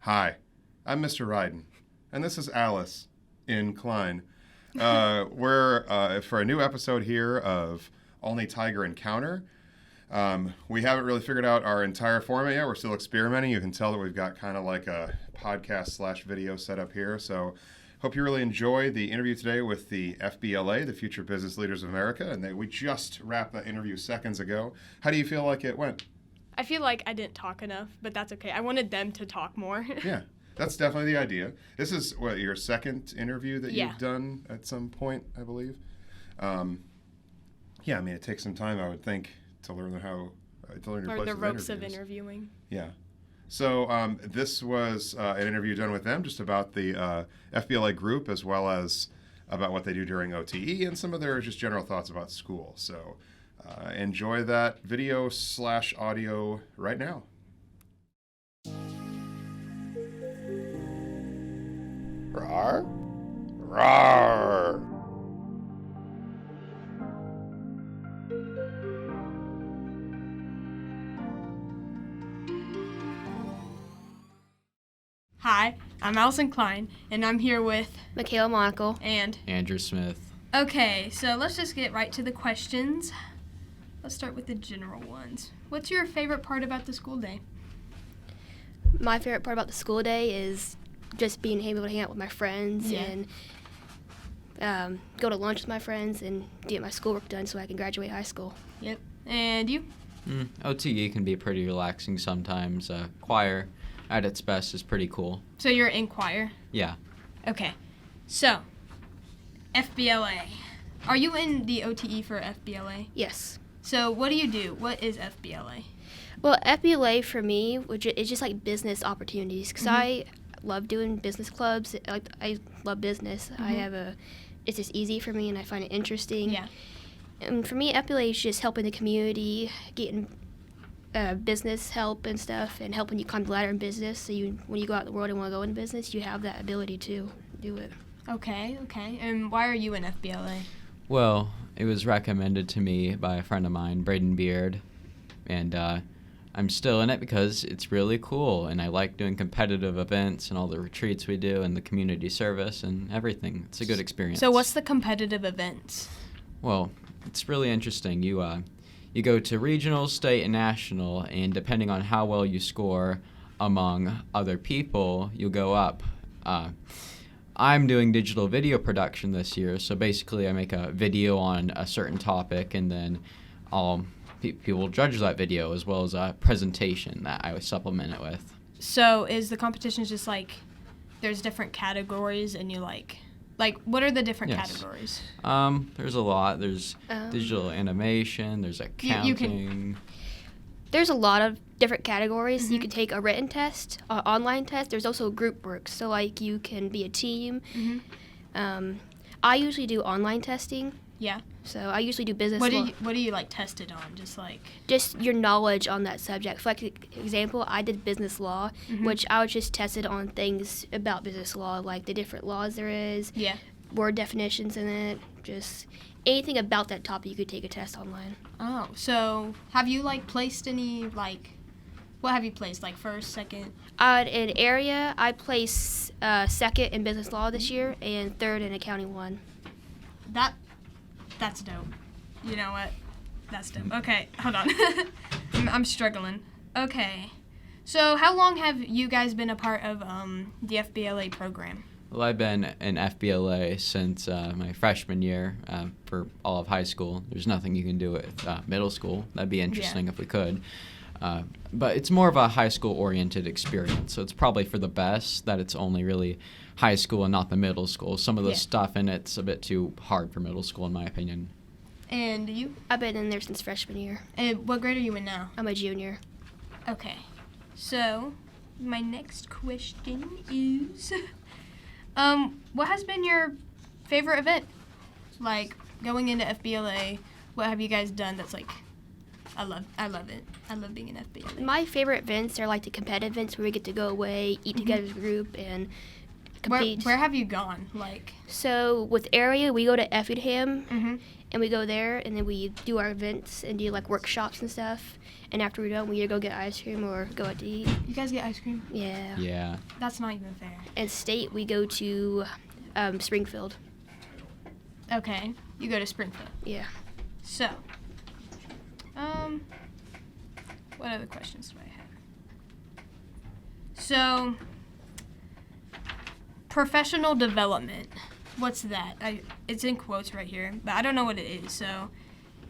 Hi, I'm Mr. Ryden, and this is Alice in Klein. We're for a new episode here of Olney Tiger Encounter. We haven't really figured out our entire format yet. We're still experimenting. You can tell that we've got kind of like a podcast/video set up here. So hope you really enjoy the interview today with the FBLA, the Future Business Leaders of America. And we just wrapped that interview seconds ago. How do you feel like it went? I feel like I didn't talk enough, but that's okay. I wanted them to talk more. Yeah, that's definitely the idea. This is, your second interview that you've done at some point, I believe? It takes some time, I would think, to learn your place the with ropes of interviews. interviewing. Yeah. So this was an interview done with them just about the FBLA group as well as about what they do during OTE and some of their just general thoughts about school. So enjoy that video/audio right now. Rawr. Rawr. Hi, I'm Allison Klein, and I'm here with Makayla and Andrew Smith. Okay, so let's just get right to the questions. Let's start with the general ones. What's your favorite part about the school day? My favorite part about the school day is just being able to hang out with my friends and go to lunch with my friends and get my schoolwork done so I can graduate high school. Yep. And you? OTE can be pretty relaxing sometimes. Choir at its best is pretty cool. So you're in choir? Yeah. Okay. So, FBLA. Are you in the OTE for FBLA? Yes. So what do you do? What is FBLA? Well, FBLA for me is just like business opportunities because I love doing business clubs. I love business. It's just easy for me and I find it interesting. Yeah. And for me, FBLA is just helping the community, getting business help and stuff, and helping you climb the ladder in business. So when you go out in the world and want to go into business, you have that ability to do it. Okay. And why are you in FBLA? Well, it was recommended to me by a friend of mine, Braden Beard, and I'm still in it because it's really cool, and I like doing competitive events and all the retreats we do and the community service and everything. It's a good experience. So what's the competitive events? Well, it's really interesting. You go to regional, state, and national, and depending on how well you score among other people, you'll go up. I'm doing digital video production this year, so basically I make a video on a certain topic, and then people judge that video as well as a presentation that I would supplement it with. So is the competition just like there's different categories and you like what are the different categories? There's a lot. There's digital animation, there's accounting. There's a lot of different categories. You can take a written test, an online test. There's also group work. So like you can be a team. I usually do online testing. Yeah. So I usually do business What law. do you like tested on? Just your knowledge on that subject. For example, I did business law, which I was just tested on things about business law, like the different laws there is, word definitions in it, just anything about that topic you could take a test online. Oh, so have you placed any what have you placed, first, second? In area, I placed second in business law this year and third in accounting 1. That's dope. You know what? That's dope. Okay, hold on. I'm struggling. Okay. So how long have you guys been a part of the FBLA program? Well, I've been in FBLA since my freshman year for all of high school. There's nothing you can do with middle school. That'd be interesting if we could. But it's more of a high school-oriented experience, so it's probably for the best that it's only really high school and not the middle school. Some of the stuff in it's a bit too hard for middle school, in my opinion. And you? I've been in there since freshman year. And what grade are you in now? I'm a junior. Okay. So, my next question is, what has been your favorite event? Going into FBLA, what have you guys done that's I love it. I love being in FBLA. My favorite events are the competitive events where we get to go away, eat together as a group, and compete. Where have you gone? So with area, we go to Effingham, and we go there, and then we do our events and do like workshops and stuff. And after we're done, we either go get ice cream or go out to eat. You guys get ice cream? Yeah. Yeah. That's not even fair. And state, we go to Springfield. Okay, you go to Springfield. Yeah. So, what other questions do I have? So, professional development. What's that? It's in quotes right here, but I don't know what it is. So,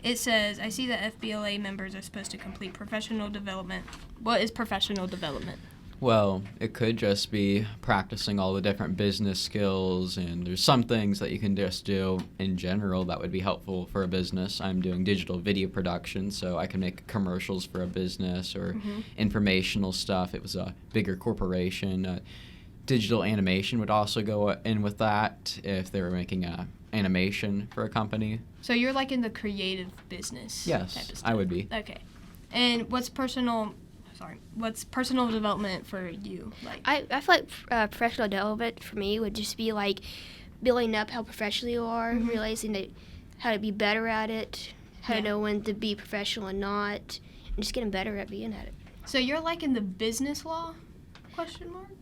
it says, I see that FBLA members are supposed to complete professional development. What is professional development? Well, it could just be practicing all the different business skills, and there's some things that you can just do in general that would be helpful for a business. I'm doing digital video production, so I can make commercials for a business or informational stuff. It was a bigger corporation. Digital animation would also go in with that if they were making animation for a company. So you're like in the creative business type of Yes, stuff. I would be. Okay. And what's personal development for you? Like, I feel like professional development for me would just be like building up how professional you are, realizing that how to be better at it, how to know when to be professional and not, and just getting better at being at it. so you're like in the business law? ?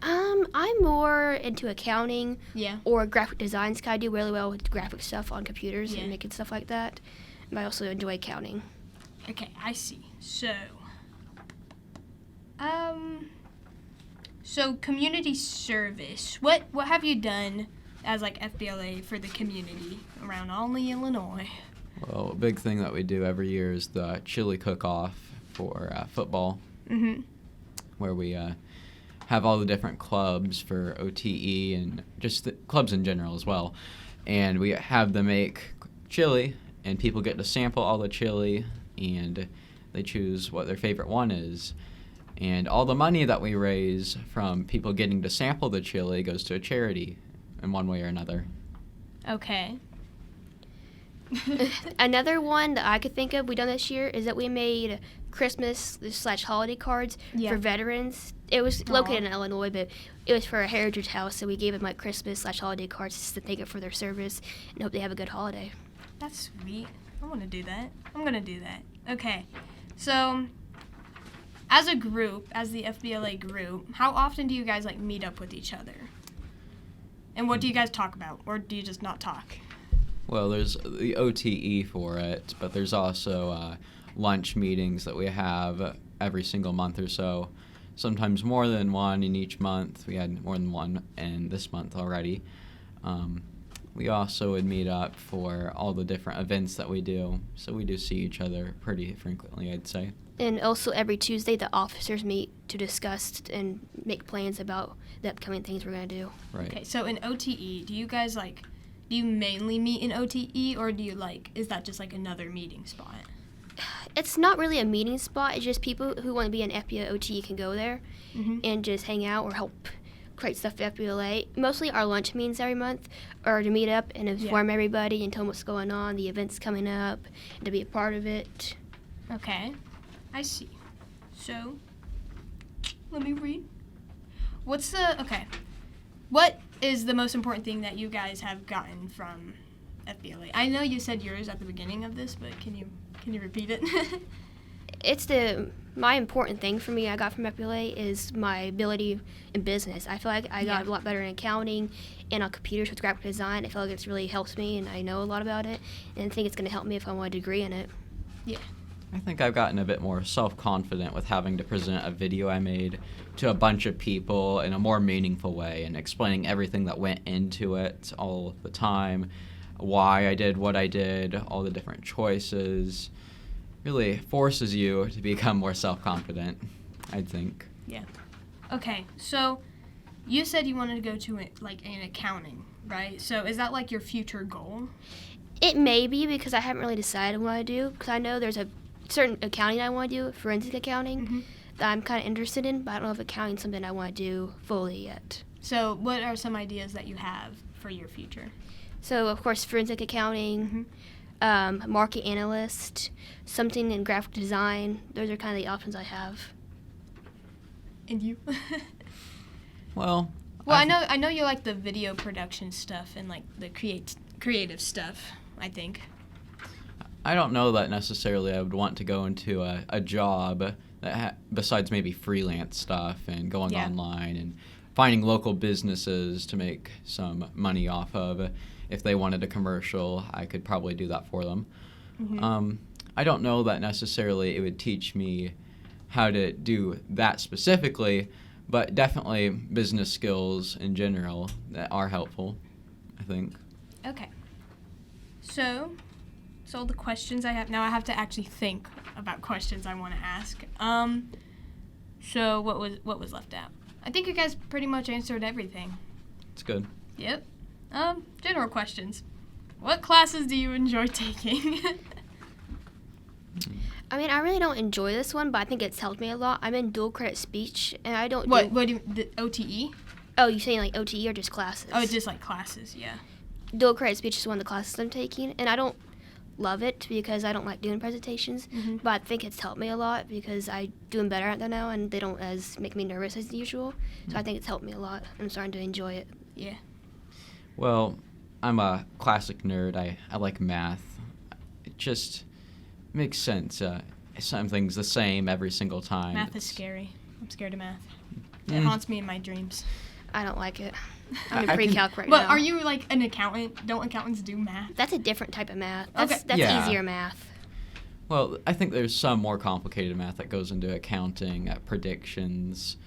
I'm more into accounting Yeah. or graphic designs. I do really well with graphic stuff on computers and making stuff like that. But I also enjoy accounting. Okay, I see. So community service. What have you done as like FBLA for the community around Olney, Illinois? Well, a big thing that we do every year is the chili cook-off for football, where we have all the different clubs for OTE and just the clubs in general as well. And we have them make chili, and people get to sample all the chili, and they choose what their favorite one is. And all the money that we raise from people getting to sample the chili goes to a charity in one way or another. Okay. Another one that I could think of we done this year is that we made Christmas/holiday cards for veterans. It was located in Illinois, but it was for a heritage house, so we gave them like Christmas/holiday cards just to thank it for their service and hope they have a good holiday. That's sweet. I want to do that. I'm going to do that. Okay. So, as a group, as the FBLA group, how often do you guys like meet up with each other? And what do you guys talk about? Or do you just not talk? Well, there's the OTE for it, but there's also lunch meetings that we have every single month or so. Sometimes more than one in each month. We had more than one in this month already. We also would meet up for all the different events that we do, so we do see each other pretty frequently, I'd say. And also every Tuesday, the officers meet to discuss and make plans about the upcoming things we're going to do. Right. Okay, so in OTE, do you guys do you mainly meet in OTE, or do you is that just like another meeting spot? It's not really a meeting spot. It's just people who want to be in FBLA OTE can go there and just hang out or help create stuff for FBLA. Mostly our lunch meetings every month are to meet up and inform everybody and tell them what's going on, the events coming up, and to be a part of it. Okay, I see. So, let me read. What is the most important thing that you guys have gotten from FBLA? I know you said yours at the beginning of this, but can you repeat it? It's my important thing for me I got from FBLA is my ability in business. I feel like I got a lot better in accounting and on computers with graphic design. I feel like it's really helps me and I know a lot about it, and I think it's going to help me if I want a degree in it. Yeah. I think I've gotten a bit more self-confident with having to present a video I made to a bunch of people in a more meaningful way and explaining everything that went into it all the time, why I did what I did, all the different choices. Really forces you to become more self-confident, I think. Yeah. Okay, so you said you wanted to go to an accounting, right? So is that like your future goal? It may be because I haven't really decided what I do, because I know there's a certain accounting I want to do, forensic accounting, that I'm kind of interested in, but I don't know if accounting is something I want to do fully yet. So what are some ideas that you have for your future? So, of course, forensic accounting, market analyst, something in graphic design. Those are kind of the options I have. And you? Well, I know you like the video production stuff and like the creative stuff, I think. I don't know that necessarily I would want to go into a job that besides maybe freelance stuff and going online and finding local businesses to make some money off of. If they wanted a commercial, I could probably do that for them. Mm-hmm. I don't know that necessarily it would teach me how to do that specifically, but definitely business skills in general that are helpful, I think. Okay. So all the questions I have now, I have to actually think about questions I want to ask. So what was left out? I think you guys pretty much answered everything. It's good. Yep. General questions. What classes do you enjoy taking? I mean, I really don't enjoy this one, but I think it's helped me a lot. I'm in dual credit speech, and I don't What do you, the OTE? Oh, you saying like OTE or just classes? Oh, it's just like classes, yeah. Dual credit speech is one of the classes I'm taking, and I don't love it because I don't like doing presentations, but I think it's helped me a lot because I'm doing better at that now, and they don't make me nervous as usual. So I think it's helped me a lot. I'm starting to enjoy it. Yeah. Well, I'm a classic nerd. I like math. It just makes sense. Something's the same every single time. Math is scary. I'm scared of math. It haunts me in my dreams. I don't like it. I'm in pre-calc right now. But are you like an accountant? Don't accountants do math? That's a different type of math. That's easier math. Well, I think there's some more complicated math that goes into accounting, predictions,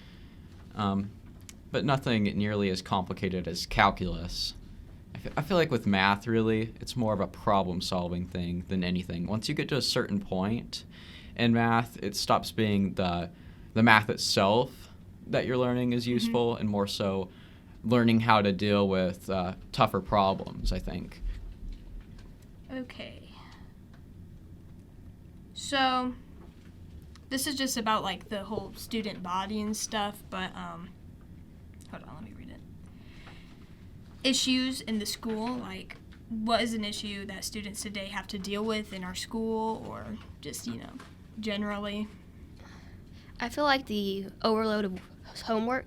but nothing nearly as complicated as calculus. I feel like with math, really, it's more of a problem-solving thing than anything. Once you get to a certain point in math, it stops being the math itself that you're learning is useful, and more so learning how to deal with tougher problems, I think. Okay. So, this is just about, like, the whole student body and stuff, but, hold on, let me read it. Issues in the school, like, what is an issue that students today have to deal with in our school, or just, generally? I feel like the overload of homework,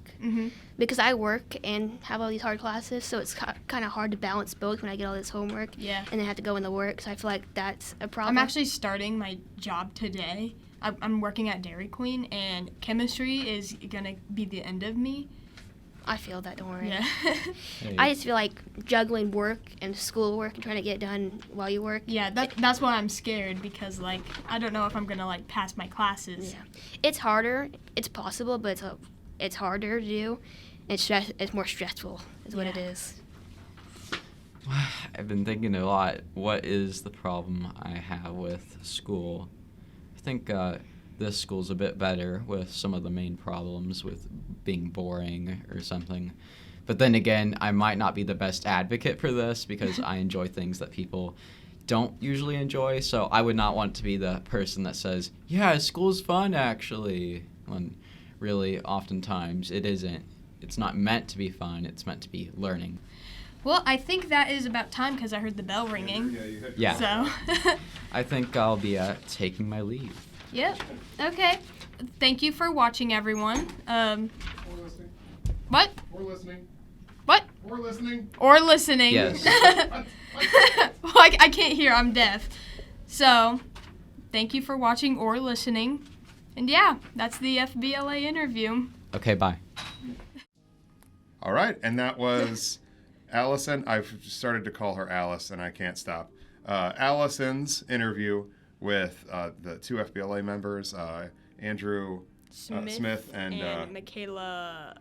because I work and have all these hard classes, so it's kind of hard to balance both when I get all this homework and then have to go into work, so I feel like that's a problem. I'm actually starting my job today. I'm working at Dairy Queen, and chemistry is going to be the end of me. I feel that, don't worry. Yeah. Hey. I just feel like juggling work and schoolwork and trying to get it done while you work. Yeah, that's why I'm scared, because, like, I don't know if I'm going to, like, pass my classes. Yeah. It's harder. It's possible, but it's harder to do. It's more stressful is what it is. I've been thinking a lot, what is the problem I have with school? I think this school's a bit better with some of the main problems with being boring or something. But then again, I might not be the best advocate for this because I enjoy things that people don't usually enjoy. So I would not want to be the person that says, yeah, school's fun actually, when really oftentimes it isn't. It's not meant to be fun, it's meant to be learning. Well, I think that is about time because I heard the bell ringing. Yeah. So. I think I'll be taking my leave. Yep. Okay. Thank you for watching, everyone. Or listening. What? Or listening. What? Or listening. Or listening. Yes. Well, I can't hear. I'm deaf. So, thank you for watching or listening. And yeah, that's the FBLA interview. Okay, bye. All right, and that was Allison. I've started to call her Alice, and I can't stop. Allison's interview with the two FBLA members, Andrew Smith and Makayla.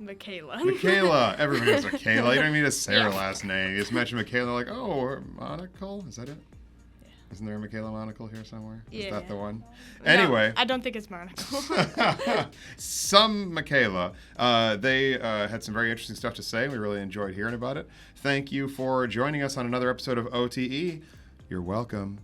Makayla. Everybody knows Makayla. You don't even need to say her last name. You just mention Makayla, like, oh, Monocle? Is that it? Yeah. Isn't there a Makayla Monocle here somewhere? Yeah. Is that the one? Anyway. No, I don't think it's Monocle. Some Makayla. They had some very interesting stuff to say. We really enjoyed hearing about it. Thank you for joining us on another episode of OTE. You're welcome.